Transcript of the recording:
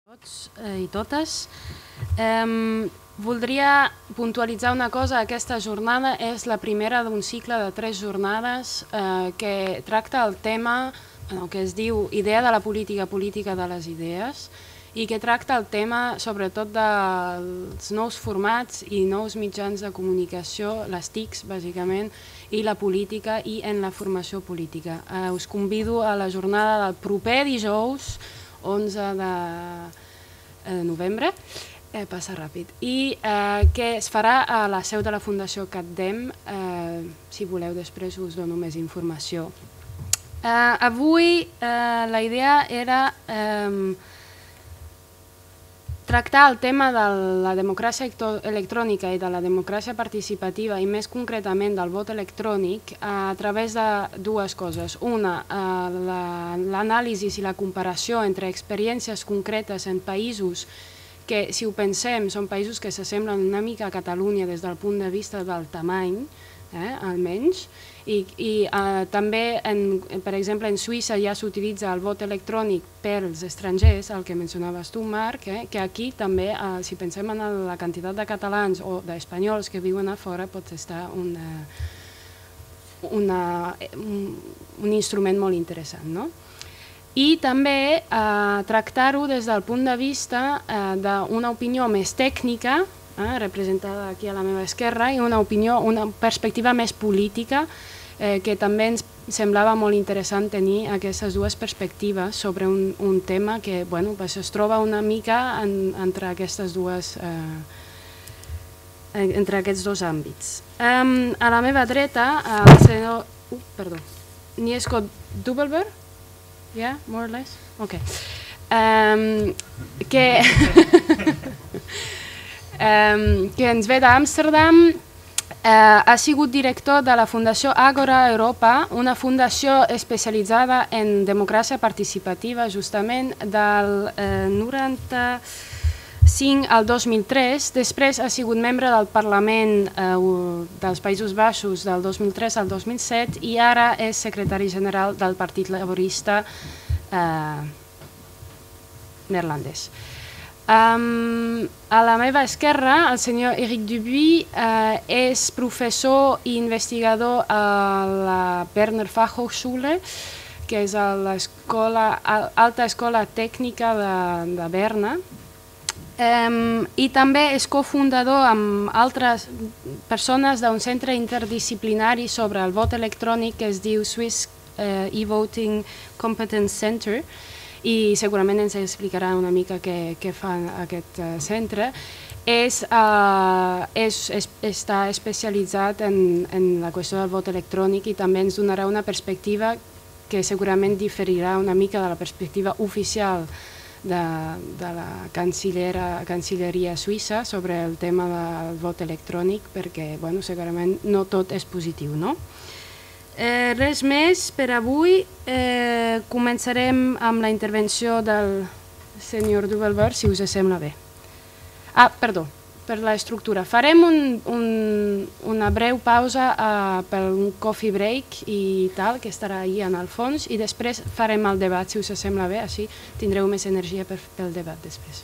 Tots i totes. Voldria puntualitzar una cosa. Aquesta jornada és la primera d'un cicle de 3 jornades que tracta el tema que es diu Idea de la política, política de les idees, i que tracta el tema sobretot dels nous formats i nous mitjans de comunicació, les TICs bàsicament, i la política i en la formació política. Us convido a la jornada del proper dijous, 11 de novembre, passa ràpid, i que es farà a la seu de la Fundació CatDem. Si voleu després us dono més informació. Avui la idea era tractar el tema de la democràcia electrònica i de la democràcia participativa, i més concretament del vot electrònic, a través de dues coses. Una, l'anàlisi i la comparació entre experiències concretes en països que, si ho pensem, són països que s'assemblen una mica a Catalunya des del punt de vista del tamany, almenys, i també, per exemple, en Suïssa ja s'utilitza el vot electrònic pels estrangers, el que mencionaves tu, Marc, que aquí també, si pensem en la quantitat de catalans o d'espanyols que viuen a fora, pot estar un instrument molt interessant, no? I també tractar-ho des del punt de vista d'una opinió més tècnica, representada aquí a la meva esquerra, i una perspectiva més política, que també ens semblava molt interessant tenir aquestes dues perspectives sobre un tema que es troba una mica entre aquests dos àmbits. A la meva dreta, el senyor Niesco Dubelberg, yeah, more or less? Ok. Que ens ve d'Amsterdam. Ha sigut director de la Fundació Agora Europa, una fundació especialitzada en democràcia participativa, justament del 95 al 2003. Després ha sigut membre del Parlament dels Països Baixos del 2003 al 2007 i ara és secretari general del Partit Laborista neerlandès. A la meva esquerra, el senyor Eric Dubuis és professor i investigador a la Berner Fachhochschule, que és l'alta escola tècnica de Berna, i també és cofundador amb altres persones d'un centre interdisciplinari sobre el vot electrònic que es diu Swiss E-Voting Competence Center, i segurament ens explicarà una mica què fa aquest centre. Està especialitzat en la qüestió del vot electrònic i també ens donarà una perspectiva que segurament diferirà una mica de la perspectiva oficial de la Cancelleria suïssa sobre el tema del vot electrònic, perquè segurament no tot és positiu, no? Res més per avui. Començarem amb la intervenció del senyor Dubelberg, si us sembla bé. Perdó, per l'estructura. Farem una breu pausa per un coffee break i tal, que estarà ahí en el fons, i després farem el debat, si us sembla bé, així tindreu més energia pel debat després.